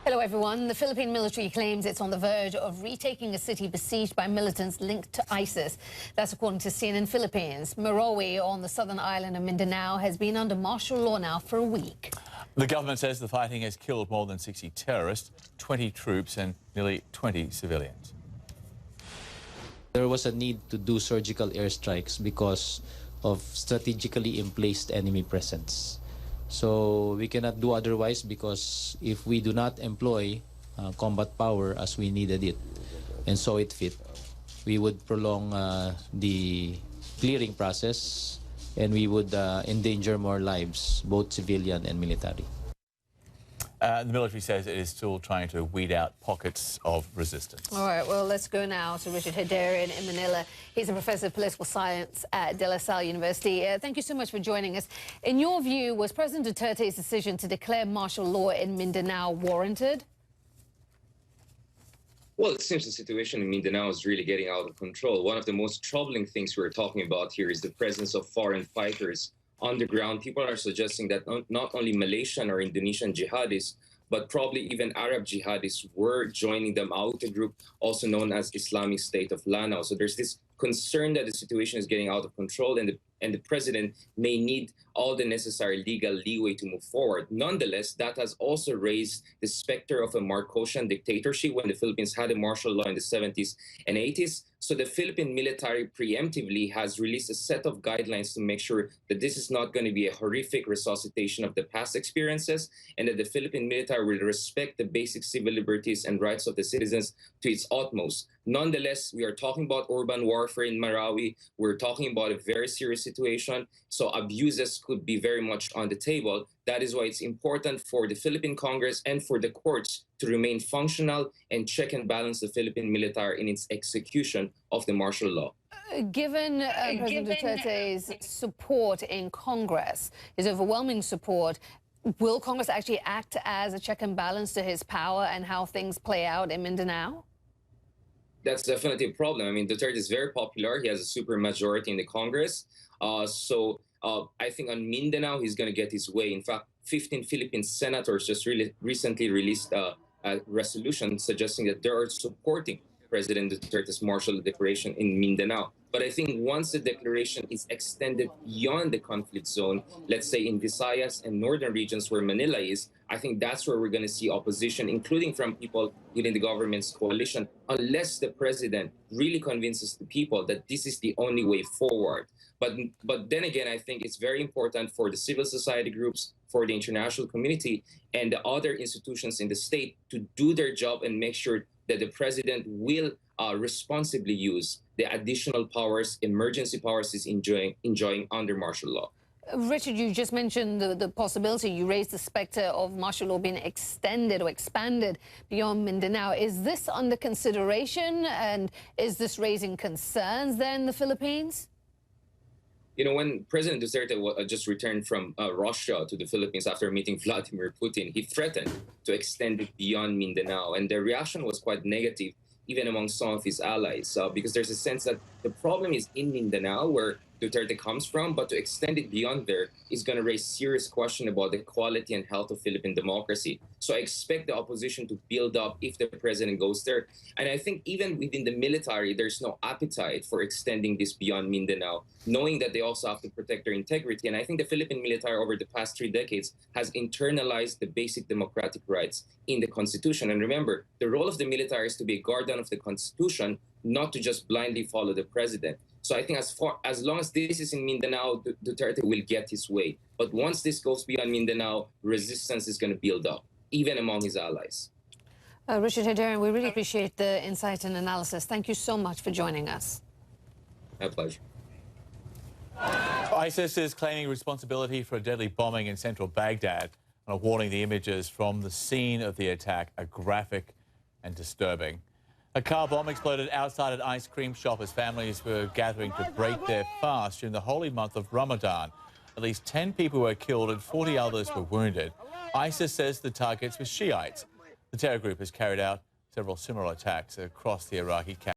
Hello, everyone. The Philippine military claims it's on the verge of retaking a city besieged by militants linked to ISIS. That's according to CNN Philippines. Marawi on the southern island of Mindanao has been under martial law now for a week. The government says the fighting has killed more than 60 terrorists, 20 troops and nearly 20 civilians. There was a need to do surgical airstrikes because of strategically placed enemy presence. So we cannot do otherwise, because if we do not employ combat power as we needed it and saw it fit, we would prolong the clearing process and we would endanger more lives, both civilian and military. The military says it is still trying to weed out pockets of resistance. All right, well, let's go now to Richard Heydarian in Manila. He's a professor of political science at De La Salle University. Thank you so much for joining us. In your view, was President Duterte's decision to declare martial law in Mindanao warranted? Well, it seems the situation in Mindanao is really getting out of control. One of the most troubling things we're talking about here is the presence of foreign fighters on the ground. People are suggesting that not only Malaysian or Indonesian jihadists, but probably even Arab jihadists were joining the Maute group, also known as Islamic State of Lanao. So there's this concern that the situation is getting out of control and the president may need all the necessary legal leeway to move forward. Nonetheless, that has also raised the specter of a Marcosian dictatorship when the Philippines had a martial law in the 70s and 80s. So the Philippine military preemptively has released a set of guidelines to make sure that this is not going to be a horrific resuscitation of the past experiences, and that the Philippine military will respect the basic civil liberties and rights of the citizens to its utmost. Nonetheless, we are talking about urban warfare in Marawi. We're talking about a very serious situation. So abuses could be very much on the table. That is why it's important for the Philippine Congress and for the courts to remain functional and check and balance the Philippine military in its execution of the martial law. Given President Duterte's support in Congress, his overwhelming support, will Congress actually act as a check and balance to his power and how things play out in Mindanao? That's definitely a problem. I mean, Duterte is very popular. He has a super majority in the Congress. I think on Mindanao, he's going to get his way. In fact, 15 Philippine senators just recently released a resolution suggesting that they are supporting President Duterte's martial declaration in Mindanao. But I think once the declaration is extended beyond the conflict zone, let's say in Visayas and northern regions where Manila is, I think that's where we're going to see opposition, including from people within the government's coalition, unless the president really convinces the people that this is the only way forward. But then again, I think it's very important for the civil society groups, for the international community, and the other institutions in the state to do their job and make sure that the president will responsibly use the additional powers, emergency powers he's enjoying under martial law. Richard, you just mentioned the possibility, you raised the specter of martial law being extended or expanded beyond Mindanao. Is this under consideration, and is this raising concerns there in the Philippines? You know, when President Duterte just returned from Russia to the Philippines after meeting Vladimir Putin, he threatened to extend it beyond Mindanao. And the reaction was quite negative, even among some of his allies, because there's a sense that the problem is in Mindanao, where Duterte comes from, but to extend it beyond there is going to raise serious question about the quality and health of Philippine democracy. So I expect the opposition to build up if the president goes there. And I think even within the military, there's no appetite for extending this beyond Mindanao, knowing that they also have to protect their integrity. And I think the Philippine military over the past 3 decades has internalized the basic democratic rights in the Constitution. And remember, the role of the military is to be a guardian of the Constitution, not to just blindly follow the president. So I think as long as this is in Mindanao, Duterte will get his way. But once this goes beyond Mindanao, resistance is going to build up, even among his allies. Richard Heydarian, we really appreciate the insight and analysis. Thank you so much for joining us. My pleasure. ISIS is claiming responsibility for a deadly bombing in central Baghdad and are warning the images from the scene of the attack are graphic and disturbing. A car bomb exploded outside an ice cream shop as families were gathering to break their fast during the holy month of Ramadan. At least 10 people were killed and 40 others were wounded. ISIS says the targets were Shiites. The terror group has carried out several similar attacks across the Iraqi capital.